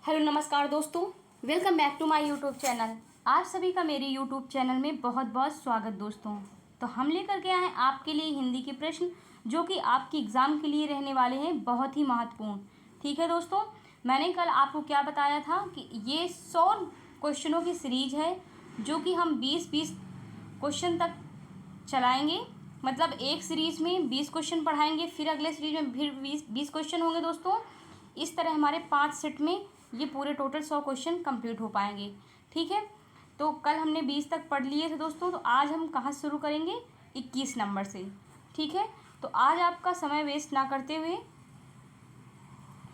Hello नमस्कार दोस्तों, welcome back to my YouTube channel. आप सभी का मेरे यूट्यूब चैनल में बहुत बहुत स्वागत दोस्तों। तो हम लेकर के आए हैं आपके लिए हिंदी के प्रश्न जो कि आपकी एग्ज़ाम के लिए रहने वाले हैं बहुत ही महत्वपूर्ण। ठीक है दोस्तों, मैंने कल आपको क्या बताया था कि ये 100 क्वेश्चनों की सीरीज है जो कि हम 20-20 क्वेश्चन तक चलाएँगे। मतलब एक सीरीज़ में 20 क्वेश्चन पढ़ाएंगे, फिर अगले सीरीज में फिर 20 क्वेश्चन होंगे दोस्तों। इस तरह हमारे 5 सेट में ये पूरे टोटल 100 क्वेश्चन कंप्लीट हो पाएंगे। ठीक है, तो कल हमने 20 तक पढ़ लिए थे दोस्तों, तो आज हम कहाँ से शुरू करेंगे? 21 नंबर से। ठीक है, तो आज आपका समय वेस्ट ना करते हुए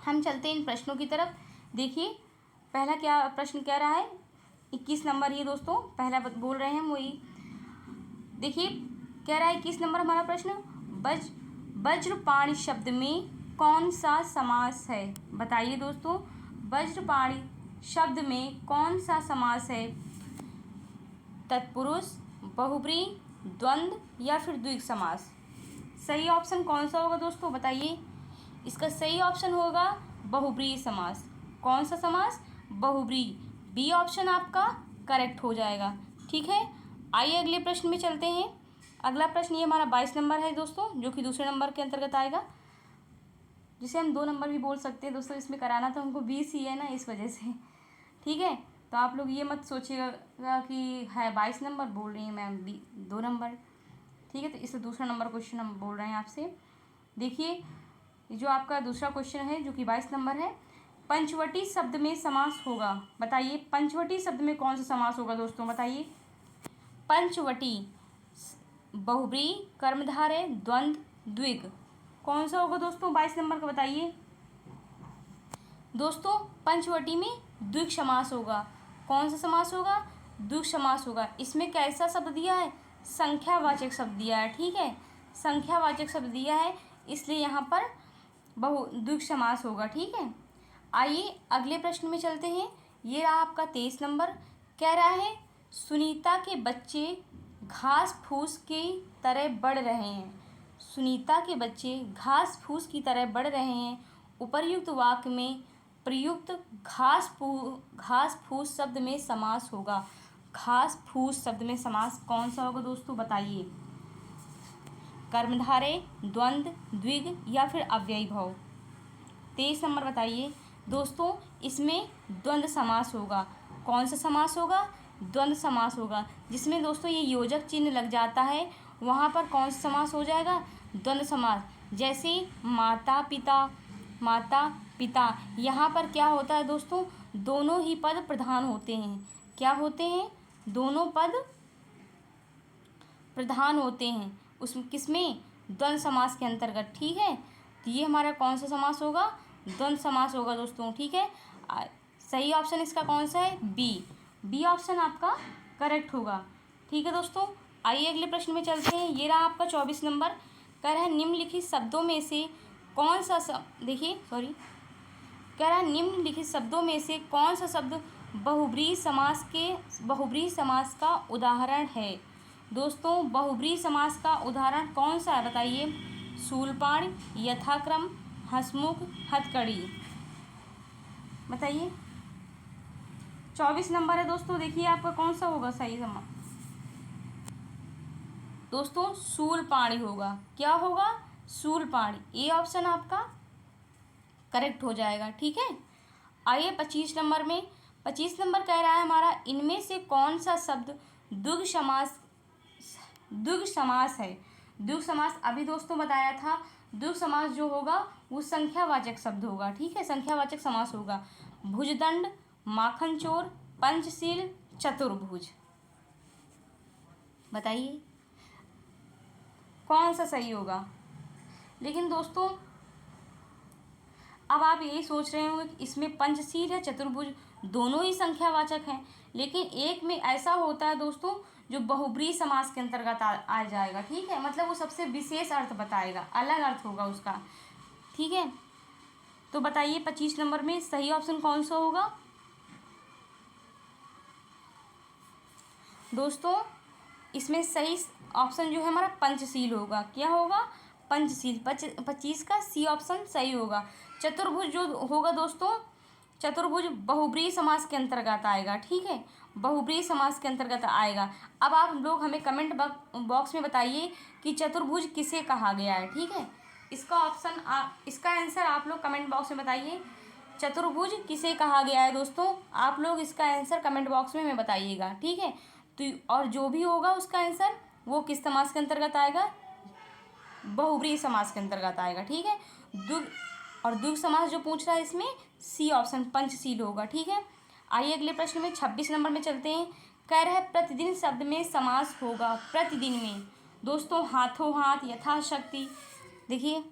हम चलते हैं इन प्रश्नों की तरफ। देखिए पहला क्या प्रश्न कह रहा है, 21 नंबर ये दोस्तों पहला बोल रहे हैं हम वही। देखिए कह रहा है 21 नंबर हमारा प्रश्न, वज्रपाणि शब्द में कौन सा समास है? बताइए दोस्तों, वज्रपाणि शब्द में कौन सा समास है? तत्पुरुष, बहुब्रीहि, द्वंद्व या फिर द्विग समास? सही ऑप्शन कौन सा होगा दोस्तों बताइए? इसका सही ऑप्शन होगा बहुब्रीहि समास। कौन सा समास? बहुब्रीहि। बी ऑप्शन आपका करेक्ट हो जाएगा। ठीक है, आइए अगले प्रश्न में चलते हैं। अगला प्रश्न ये हमारा 22 नंबर है दोस्तों, जो कि दूसरे नंबर के अंतर्गत आएगा, जिसे हम 2 नंबर भी बोल सकते हैं दोस्तों। इसमें कराना तो हमको 20 ही है ना, इस वजह से। ठीक है, तो आप लोग ये मत सोचिएगा कि है 22 नंबर बोल रही हैं मैम 2 नंबर। ठीक है, तो इससे दूसरा नंबर क्वेश्चन हम बोल रहे हैं आपसे। देखिए जो आपका दूसरा क्वेश्चन है जो कि 22 नंबर है, पंचवटी शब्द में समास होगा। बताइए पंचवटी शब्द में कौन सा समास होगा दोस्तों? बताइए पंचवटी, बहुब्रीहि, कर्मधारय, द्वंद्व, द्विग, कौन सा होगा दोस्तों 22 नंबर का? बताइए दोस्तों, पंचवटी में द्विग समास होगा। कौन सा समास होगा? द्विग समास होगा। इसमें कैसा शब्द दिया है? संख्यावाचक शब्द दिया है। ठीक है, संख्यावाचक शब्द दिया है, इसलिए यहाँ पर द्विग समास होगा। ठीक है, आइए अगले प्रश्न में चलते हैं। ये रहा आपका 23 नंबर। कह रहा है सुनीता के बच्चे घास फूस की तरह बढ़ रहे हैं। सुनीता के बच्चे घास फूस की तरह बढ़ रहे हैं। उपर्युक्त वाक्य में प्रयुक्त घास फूस शब्द में समास होगा। घास फूस शब्द में समास कौन सा होगा दोस्तों? बताइए कर्मधारय, द्वंद्व, द्विग या फिर अव्ययी भाव? 23 नंबर बताइए दोस्तों, इसमें द्वंद्व समास होगा। कौन सा समास होगा? द्वंद्व समास होगा, जिसमें दोस्तों ये योजक चिन्ह लग जाता है, वहाँ पर कौन सा समास हो जाएगा? द्वंद्व समास। जैसे माता पिता, माता पिता, यहाँ पर क्या होता है दोस्तों? दोनों ही पद प्रधान होते हैं। क्या होते हैं? दोनों पद प्रधान होते हैं उस किसमें? द्वंद्व समास के अंतर्गत। ठीक है, तो ये हमारा कौन सा समास होगा? द्वंद्व समास होगा दोस्तों। ठीक है, सही ऑप्शन इसका कौन सा है? बी ऑप्शन आपका करेक्ट होगा। ठीक है दोस्तों, आइए अगले प्रश्न में चलते हैं। ये रहा आपका 24 नंबर। कह रहा है निम्नलिखित शब्दों में से कौन सा कह रहा है निम्नलिखित शब्दों में से कौन सा शब्द बहुब्रीहि समास का उदाहरण है? दोस्तों बहुब्रीहि समास का उदाहरण कौन सा है? बताइए शूलपाण, यथाक्रम, हंसमुख, हथकड़ी। बताइए 24 नंबर है दोस्तों। देखिए आपका कौन सा होगा सही समास? दोस्तों शूलपाणी होगा। क्या होगा? शूलपाणी। ए ऑप्शन आपका करेक्ट हो जाएगा। ठीक है, आइए 25 नंबर में। 25 नंबर कह रहा है हमारा इनमें से कौन सा शब्द द्विग समास है? द्विग समास अभी दोस्तों बताया था। द्विग समास जो होगा वो संख्यावाचक शब्द होगा। ठीक है, संख्यावाचक समास होगा। भुजदंड, माखन चोर, पंचशील, चतुर्भुज। बताइए कौन सा सही होगा? लेकिन दोस्तों अब आप यही सोच रहे होंगे कि इसमें पंचशील है, चतुर्भुज दोनों ही संख्यावाचक हैं, लेकिन एक में ऐसा होता है दोस्तों जो बहुब्रीहि समास के अंतर्गत आ जाएगा। ठीक है, मतलब वो सबसे विशेष अर्थ बताएगा, अलग अर्थ होगा उसका। ठीक है, तो बताइए 25 नंबर में सही ऑप्शन कौन सा होगा दोस्तों? इसमें सही ऑप्शन जो है हमारा पंचशील होगा। क्या होगा? पंचशील। 25 का सी ऑप्शन सही होगा। चतुर्भुज जो होगा दोस्तों, चतुर्भुज बहुब्रीहि समास के अंतर्गत आएगा, ठीक है, बहुब्रीहि समास के अंतर्गत आएगा। अब आप लोग हमें कमेंट बॉक्स में बताइए कि चतुर्भुज किसे कहा गया है, ठीक है। इसका आंसर आप लोग कमेंट बॉक्स में बताइए, चतुर्भुज किसे कहा गया है दोस्तों। आप लोग इसका आंसर कमेंट बॉक्स में हमें बताइएगा, ठीक है। तो और जो भी होगा उसका आंसर वो किस समास के अंतर्गत आएगा, बहुब्रीहि समास के अंतर्गत आएगा, ठीक है। द्विगु समास जो पूछ रहा है इसमें सी ऑप्शन पंचशील होगा, ठीक है। आइए अगले प्रश्न में 26 नंबर में चलते हैं। कह रहा है प्रतिदिन शब्द में समास होगा, प्रतिदिन में दोस्तों हाथों हाथ, यथाशक्ति, देखिए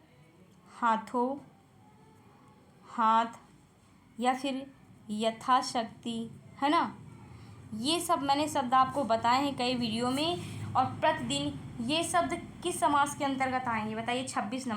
हाथों हाथ या फिर यथाशक्ति, है ना। ये सब मैंने शब्द आपको बताए हैं कई वीडियो में। और प्रतिदिन ये शब्द किस समास के अंतर्गत आएंगे बताइए। 26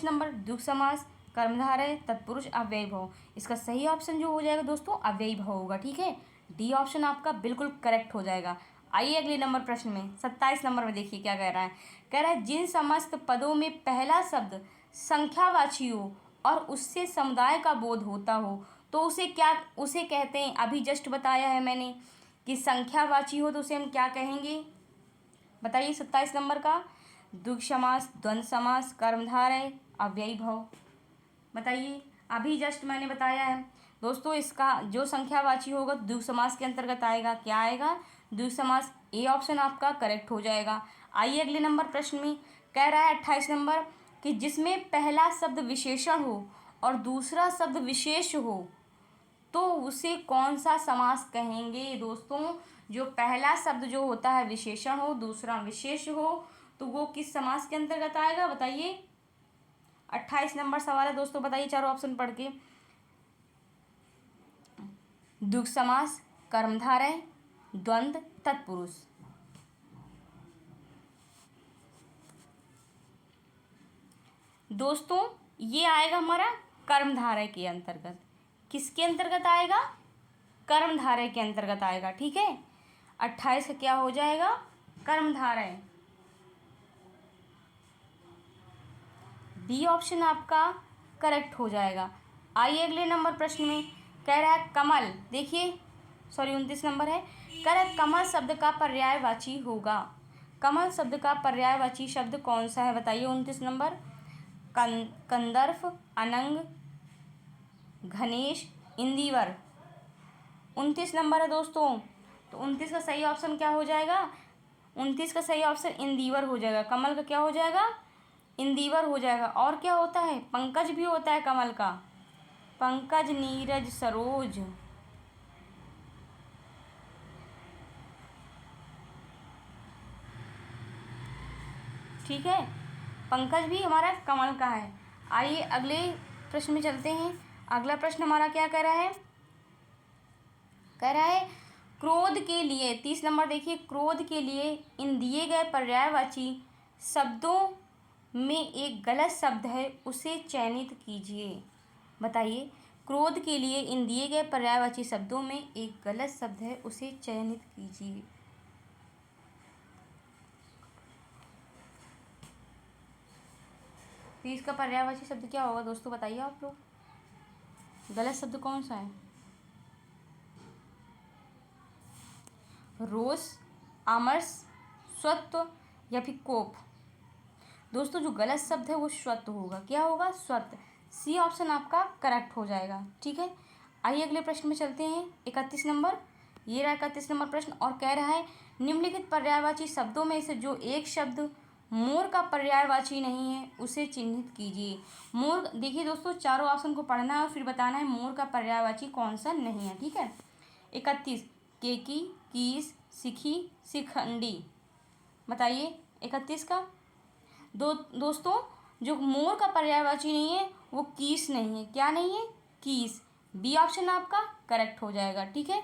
नंबर द्विगु समास, कर्मधारय, तत्पुरुष, अव्ययी भाव। इसका सही ऑप्शन जो हो जाएगा दोस्तों अव्ययी भाव होगा, ठीक है। डी ऑप्शन आपका बिल्कुल करेक्ट हो जाएगा। आइए अगले नंबर प्रश्न में 27 नंबर में देखिए क्या कह रहा है। कह रहा है जिन समस्त पदों में पहला शब्द संख्यावाची हो और उससे समुदाय का बोध होता हो तो उसे कहते हैं। अभी जस्ट बताया है मैंने कि संख्यावाची हो तो उसे हम क्या कहेंगे बताइए। 27 नंबर का द्विगु समास, द्वंद्व समास, कर्मधारय, अव्ययी भाव, बताइए। अभी जस्ट मैंने बताया है दोस्तों, इसका जो संख्यावाची होगा द्विगु समास के अंतर्गत आएगा। क्या आएगा, द्विगु समास। ए ऑप्शन आपका करेक्ट हो जाएगा। आइए अगले नंबर प्रश्न में कह रहा है 28 नंबर कि जिसमें पहला शब्द विशेषण हो और दूसरा शब्द विशेष हो तो उसे कौन सा समास कहेंगे दोस्तों। जो पहला शब्द जो होता है विशेषण हो, दूसरा विशेष हो, तो वो किस समास के अंतर्गत आएगा बताइए। 28 नंबर सवाल है दोस्तों, बताइए चारों ऑप्शन पढ़ के। द्विगु समास, कर्मधारय, द्वंद्व, तत्पुरुष। दोस्तों ये आएगा हमारा कर्मधारय के अंतर्गत। किसके अंतर्गत आएगा, कर्मधारय के अंतर्गत आएगा, ठीक है। 28 का क्या हो जाएगा, कर्मधारय। बी ऑप्शन आपका करेक्ट हो जाएगा। आइए अगले नंबर प्रश्न में कह रहा है कमल, देखिए 29 नंबर है। कह रहा है कमल शब्द का पर्यायवाची होगा। कमल शब्द का पर्यायवाची शब्द कौन सा है बताइए। 29 नंबर कंदर्प, अनंग, घनेश, इंदिवर। 29 नंबर है दोस्तों, तो 29 का सही ऑप्शन क्या हो जाएगा। 29 का सही ऑप्शन इंदिवर हो जाएगा। कमल का क्या हो जाएगा, इंदिवर हो जाएगा। और क्या होता है, पंकज भी होता है कमल का, पंकज, नीरज, सरोज। ठीक है, पंकज भी हमारा कमल का है। आइए अगले प्रश्न में चलते हैं। अगला प्रश्न हमारा क्या कह रहा है, कह रहा है क्रोध के लिए 30 नंबर देखिए। क्रोध के लिए इन दिए गए पर्यायवाची शब्दों में एक गलत शब्द है, उसे चयनित कीजिए। बताइए, क्रोध के लिए इन दिए गए पर्यायवाची शब्दों में एक गलत शब्द है, उसे चयनित कीजिए। तो इसका पर्यायवाची शब्द क्या होगा दोस्तों, बताइए आप लोग। गलत शब्द कौन सा है, रोष, आमर्ष, स्वत्व या फिर कोप। दोस्तों जो गलत शब्द है वो स्वत्व होगा। क्या होगा, स्वत्व। सी ऑप्शन आपका करेक्ट हो जाएगा, ठीक है। आइए अगले प्रश्न में चलते हैं। 31 नंबर, ये रहा 31 नंबर प्रश्न। और कह रहा है निम्नलिखित पर्यायवाची शब्दों में से जो एक शब्द मोर का पर्यायवाची नहीं है उसे चिन्हित कीजिए। मोर, देखिए दोस्तों चारों ऑप्शन को पढ़ना है और फिर बताना है मोर का पर्यायवाची कौन सा नहीं है, ठीक है। 31 केकी, कीस, सिखी, शिखंडी। बताइए 31 का। दोस्तों जो मोर का पर्यायवाची नहीं है वो कीस नहीं है। क्या नहीं है, कीस। बी ऑप्शन आपका करेक्ट हो जाएगा, ठीक है।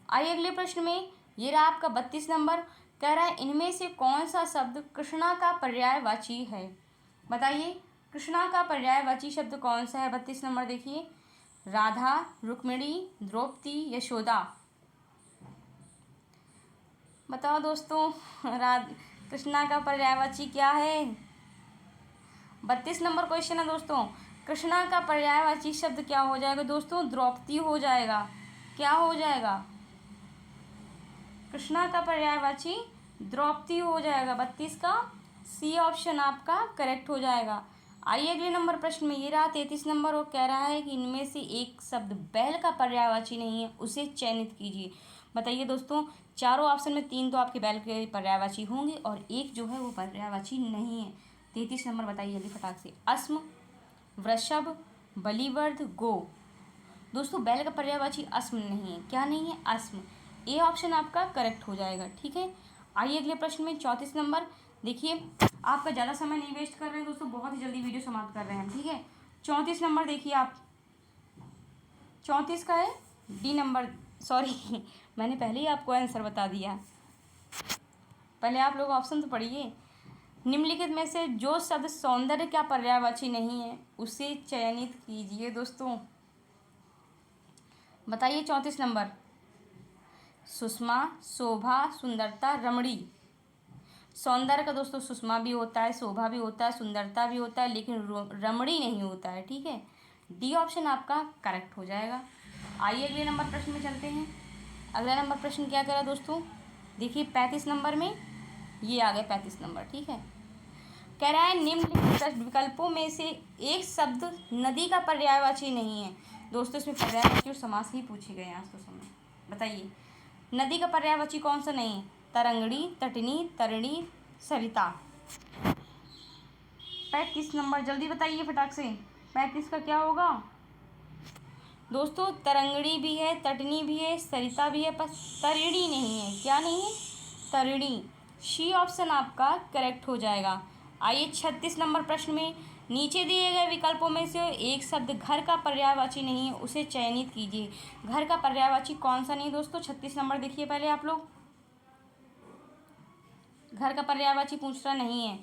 आइए अगले प्रश्न में, ये रहा आपका 32 नंबर। कह रहा है इनमें से कौन सा शब्द कृष्णा का पर्यायवाची है। बताइए कृष्णा का पर्यायवाची शब्द कौन सा है। 32 नंबर देखिए, राधा, रुक्मिणी, द्रौपदी, यशोदा। बताओ दोस्तों, कृष्णा का पर्यायवाची क्या है। 32 नंबर क्वेश्चन है दोस्तों। कृष्णा का पर्यायवाची शब्द क्या हो जाएगा दोस्तों? द्रौपदी हो जाएगा। क्या हो जाएगा? कृष्णा का पर्यायवाची द्रौपदी हो जाएगा। 32 का सी ऑप्शन आपका करेक्ट हो जाएगा। आइए अगले नंबर प्रश्न में, ये रहा 33 नंबर और कह रहा है कि इनमें से एक शब्द बैल का पर्यायवाची नहीं है, उसे चयनित कीजिए। बताइए दोस्तों, चारों ऑप्शन में 3 तो आपके बैल के पर्यायवाची होंगे और एक जो है वो पर्यायवाची नहीं है। 33 नंबर बताइए जल्दी फटाक से। अस्म, वृषभ, बलिवर्ध, गो। दोस्तों बैल का पर्यायवाची अस्म नहीं है। क्या नहीं है? अस्म। ए ऑप्शन आपका करेक्ट हो जाएगा। ठीक है, आइए अगले प्रश्न में 34 नंबर। देखिए आपका ज़्यादा समय नहीं वेस्ट कर रहे हैं दोस्तों, बहुत ही जल्दी वीडियो समाप्त कर रहे हैं। ठीक है, 34 नंबर देखिए आप, 34 का है डी नंबर। सॉरी मैंने पहले ही आपको आंसर बता दिया, पहले आप लोग ऑप्शन तो पढ़िए। निम्नलिखित में से जो शब्द सौंदर्य का पर्यायवाची नहीं है उसे चयनित कीजिए दोस्तों। बताइए 34 नंबर। सुषमा, शोभा, सुंदरता, रमणी। सौंदर्य का दोस्तों सुषमा भी होता है, शोभा भी होता है, सुंदरता भी होता है, लेकिन रमणी नहीं होता है। ठीक है, डी ऑप्शन आपका करेक्ट हो जाएगा। आइए अगले नंबर प्रश्न में चलते हैं। अगला नंबर प्रश्न क्या कह रहा है दोस्तों? देखिए 35 नंबर में, ये आ गए 35 नंबर। ठीक है, कह रहा है निम्नलिखित विकल्पों में से एक शब्द नदी का पर्यायवाची नहीं है। दोस्तों इसमें पर्यायवाची और समास ही पूछे गए हैं आज तो समय। बताइए नदी का पर्यायवाची कौन सा नहीं है? तरंगणी, तटनी, तरणी, सरिता। 35 नंबर जल्दी बताइए फटाक से। 35 का क्या होगा दोस्तों? तरंगणी भी है, तटनी भी है, सरिता भी है, पर तरिणी नहीं है। क्या नहीं है? तरिणी। सी ऑप्शन आपका करेक्ट हो जाएगा। आइए 36 नंबर प्रश्न में, नीचे दिए गए विकल्पों में से एक शब्द घर का पर्यायवाची नहीं है, उसे चयनित कीजिए। घर का पर्यायवाची कौन सा नहीं दोस्तों? 36 नंबर देखिए पहले आप लोग। घर का पर्यायवाची पूछ रहा नहीं है।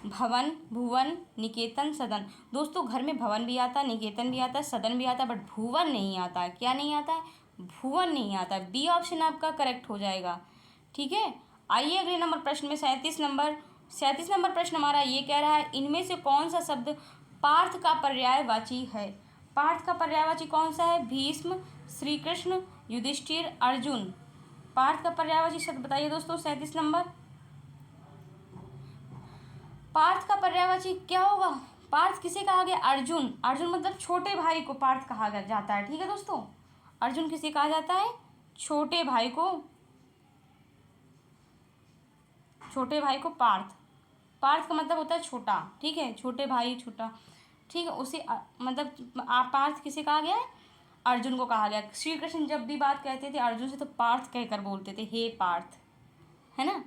भवन, भुवन, निकेतन, सदन। दोस्तों घर में भवन भी आता है, निकेतन भी आता है, सदन भी आता है, बट भुवन नहीं आता है। क्या नहीं आता है? भुवन नहीं आता है। बी ऑप्शन आपका करेक्ट हो जाएगा। ठीक है, आइए अगले नंबर प्रश्न में 37 नंबर। 37 नंबर प्रश्न हमारा ये कह रहा है इनमें से कौन सा शब्द पार्थ का पर्यायवाची है? पार्थ का पर्यायवाची कौन सा है? भीष्म, श्री कृष्ण, युधिष्ठिर, अर्जुन। पार्थ का पर्यायवाची शब्द बताइए दोस्तों। 37 नंबर। पार्थ का पर्यायवाची क्या होगा? पार्थ किसे कहा गया? अर्जुन। अर्जुन मतलब छोटे भाई को पार्थ कहा जाता है। ठीक है दोस्तों, अर्जुन किसे कहा जाता है? छोटे भाई को। छोटे भाई को पार्थ। पार्थ का मतलब होता है छोटा। ठीक है, छोटे भाई, छोटा। ठीक है, उसे मतलब पार्थ किसे कहा गया है? अर्जुन को कहा गया। श्री कृष्ण जब भी बात कहते थे अर्जुन से तो पार्थ कहकर बोलते थे, हे पार्थ, है ना।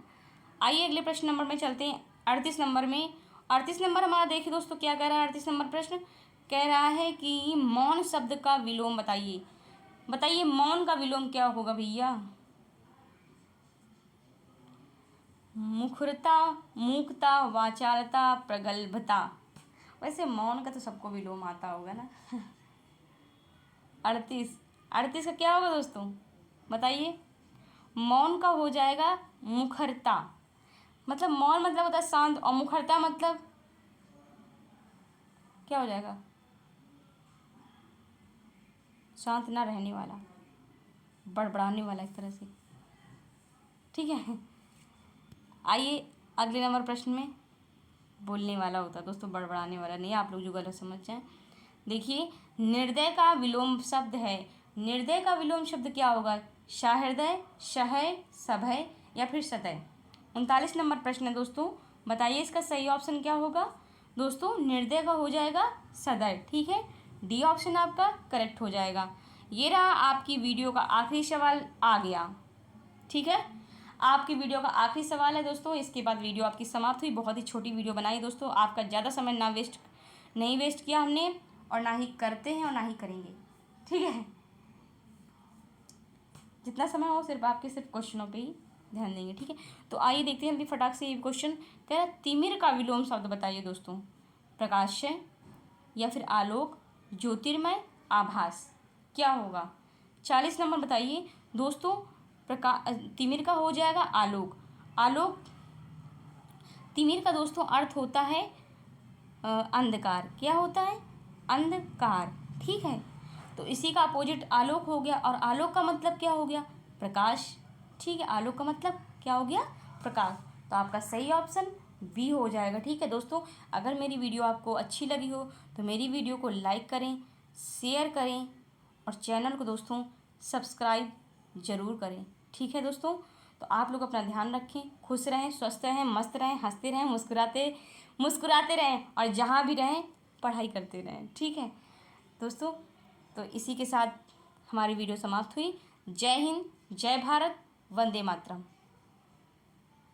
आइए अगले प्रश्न नंबर में चलते हैं। 38 नंबर में, 38 नंबर हमारा देखिए दोस्तों क्या कह रहा है। 38 नंबर प्रश्न कह रहा है कि मौन शब्द का विलोम बताइए। बताइए मौन का विलोम क्या होगा भैया? मुखरता, मूकता, वाचालता, प्रगल्भता। वैसे मौन का तो सबको विलोम आता होगा ना। 38 का क्या होगा दोस्तों? बताइए। मौन का हो जाएगा मुखरता। मतलब मौन मतलब होता है शांत, और मुखरता मतलब क्या हो जाएगा? शांत ना रहने वाला, बड़बड़ाने वाला, एक तरह से। ठीक है, आइए अगले नंबर प्रश्न में। बोलने वाला होता है दोस्तों, बड़बड़ाने वाला नहीं, आप लोग जो गलत समझ जाएं। देखिए निर्दय का विलोम शब्द है। निर्दय का विलोम शब्द क्या होगा? सहृदय, सहय, सभय या फिर सतय। 39 नंबर प्रश्न है दोस्तों, बताइए इसका सही ऑप्शन क्या होगा? दोस्तों निर्दय का हो जाएगा सदय। ठीक है, डी ऑप्शन आपका करेक्ट हो जाएगा। ये रहा आपकी वीडियो का आखिरी सवाल आ गया। ठीक है, आपकी वीडियो का आखिरी सवाल है दोस्तों, इसके बाद वीडियो आपकी समाप्त हुई। बहुत ही छोटी वीडियो बनाई दोस्तों, आपका ज़्यादा समय नहीं वेस्ट किया हमने, और ना ही करते हैं और ना ही करेंगे। ठीक है, जितना समय हो सिर्फ आपके सिर्फ क्वेश्चनों पे ही ध्यान देंगे। ठीक है, तो आइए देखते हैं अभी फटाक से ये क्वेश्चन कह रहा है तिमिर का विलोम शब्द बताइए दोस्तों। प्रकाशय या फिर आलोक, ज्योतिर्मय, आभास। क्या होगा? 40 नंबर बताइए दोस्तों। तिमिर का हो जाएगा आलोक। आलोक, तिमिर का दोस्तों अर्थ होता है अंधकार। क्या होता है? अंधकार। ठीक है, तो इसी का अपोजिट आलोक हो गया, और आलोक का मतलब क्या हो गया? प्रकाश। ठीक है, आलोक का मतलब क्या हो गया? प्रकाश। तो आपका सही ऑप्शन बी हो जाएगा। ठीक है दोस्तों, अगर मेरी वीडियो आपको अच्छी लगी हो तो मेरी वीडियो को लाइक करें, शेयर करें और चैनल को दोस्तों सब्सक्राइब ज़रूर करें। ठीक है दोस्तों, तो आप लोग अपना ध्यान रखें, खुश रहें, स्वस्थ रहें, मस्त रहें, हंसते रहें, मुस्कुराते रहें, और जहाँ भी रहें पढ़ाई करते रहें। ठीक है दोस्तों, तो इसी के साथ हमारी वीडियो समाप्त हुई। जय हिंद, जय भारत, वंदे मातरम।